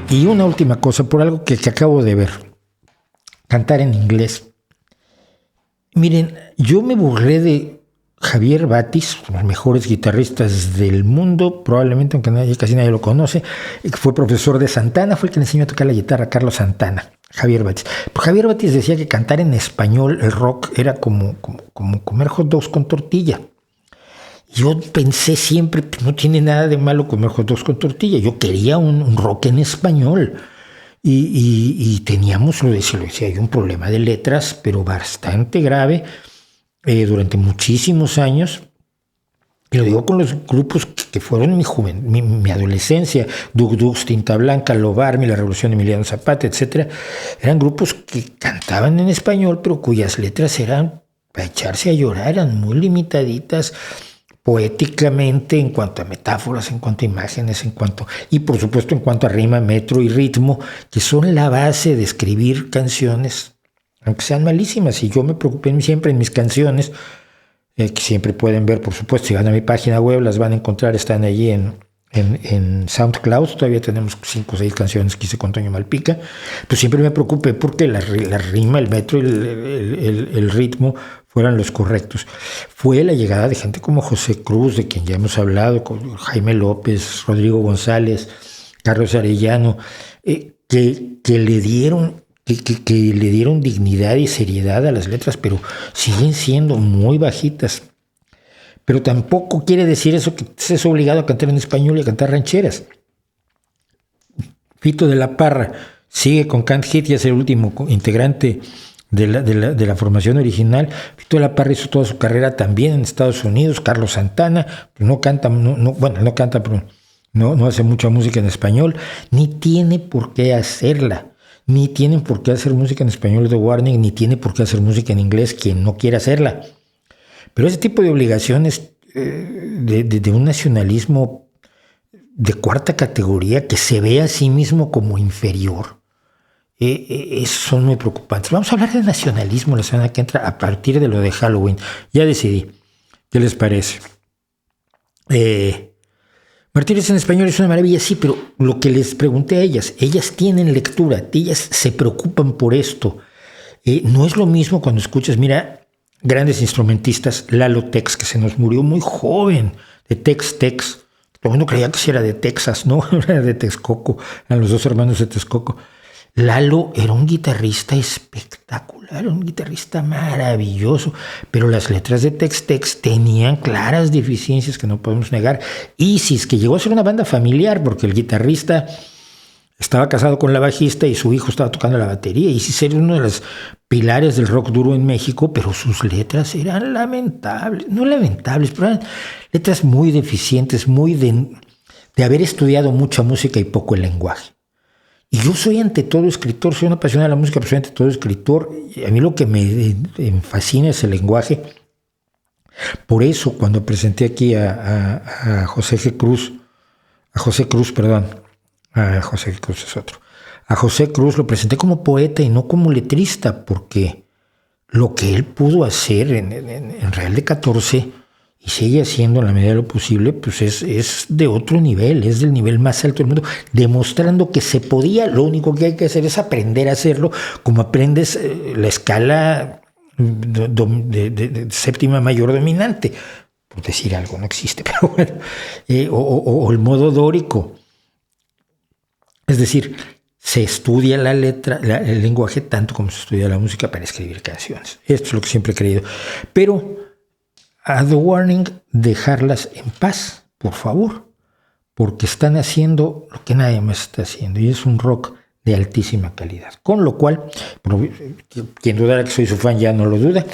Y una última cosa, por algo que acabo de ver. Cantar en inglés. Miren, yo me burlé de Javier Batis, uno de los mejores guitarristas del mundo, probablemente, aunque casi nadie lo conoce, que fue profesor de Santana, fue el que le enseñó a tocar la guitarra a Carlos Santana, Javier Batis. Pues Javier Batis decía que cantar en español, el rock, era como comer hot dogs con tortilla. Yo pensé siempre que no tiene nada de malo comer hot dogs con tortilla. Yo quería un rock en español. Y teníamos, lo decía yo, un problema de letras, pero bastante grave durante muchísimos años. Y lo digo con los grupos que fueron mi adolescencia: Duk Duk, Tinta Blanca, Lobarmi, La Revolución de Emiliano Zapata, etc. Eran grupos que cantaban en español, pero cuyas letras eran para echarse a llorar, eran muy limitaditas poéticamente, en cuanto a metáforas, en cuanto a imágenes, y por supuesto en cuanto a rima, metro y ritmo, que son la base de escribir canciones, aunque sean malísimas. Y yo me preocupé siempre en mis canciones, que siempre pueden ver, por supuesto, si van a mi página web, las van a encontrar, están allí en SoundCloud. Todavía tenemos 5 o 6 canciones que hice con Toño Malpica. Pues siempre me preocupé porque la rima, el metro y el ritmo fueran los correctos. Fue la llegada de gente como José Cruz, de quien ya hemos hablado, con Jaime López, Rodrigo González, Carlos Arellano, que le dieron dignidad y seriedad a las letras, pero siguen siendo muy bajitas. Pero tampoco quiere decir eso que estés obligado a cantar en español y a cantar rancheras. Fito de la Parra sigue con Can't Hit, y es el último integrante de la formación original. Fito de la Parra hizo toda su carrera también en Estados Unidos. Carlos Santana no canta, pero no hace mucha música en español, ni tiene por qué hacerla. Ni tienen por qué hacer música en español de Warning, ni tiene por qué hacer música en inglés quien no quiera hacerla. Pero ese tipo de obligaciones de un nacionalismo de cuarta categoría, que se ve a sí mismo como inferior, son muy preocupantes. Vamos a hablar de nacionalismo la semana que entra a partir de lo de Halloween. Ya decidí. ¿Qué les parece? Martínez en español es una maravilla, sí, pero lo que les pregunté a ellas tienen lectura, ellas se preocupan por esto. No es lo mismo cuando escuchas, mira, grandes instrumentistas, Lalo Tex, que se nos murió muy joven, de Tex. Todo el mundo creía que sí era de Texas, no, era de Texcoco, eran los 2 hermanos de Texcoco. Lalo era un guitarrista espectacular, un guitarrista maravilloso, pero las letras de Tex tenían claras deficiencias que no podemos negar. Isis, que llegó a ser una banda familiar porque el guitarrista estaba casado con la bajista y su hijo estaba tocando la batería. Isis era uno de los pilares del rock duro en México, pero sus letras eran no lamentables, pero eran letras muy deficientes, muy de haber estudiado mucha música y poco el lenguaje. Y yo soy ante todo escritor, soy una apasionada de la música, pero soy ante todo escritor. Y a mí lo que me fascina es el lenguaje. Por eso, cuando presenté aquí a José Cruz es otro. A José Cruz lo presenté como poeta y no como letrista, porque lo que él pudo hacer en Real de 14 y sigue haciendo en la medida de lo posible, pues es de otro nivel, es del nivel más alto del mundo, demostrando que se podía. Lo único que hay que hacer es aprender a hacerlo, como aprendes la escala de séptima mayor dominante, por decir algo, no existe, pero bueno, o el modo dórico. Es decir, se estudia la letra, el lenguaje, tanto como se estudia la música para escribir canciones. Esto es lo que siempre he creído. Pero a The Warning, dejarlas en paz, por favor, porque están haciendo lo que nadie más está haciendo, y es un rock de altísima calidad. Con lo cual, quien dudara que soy su fan ya no lo duda.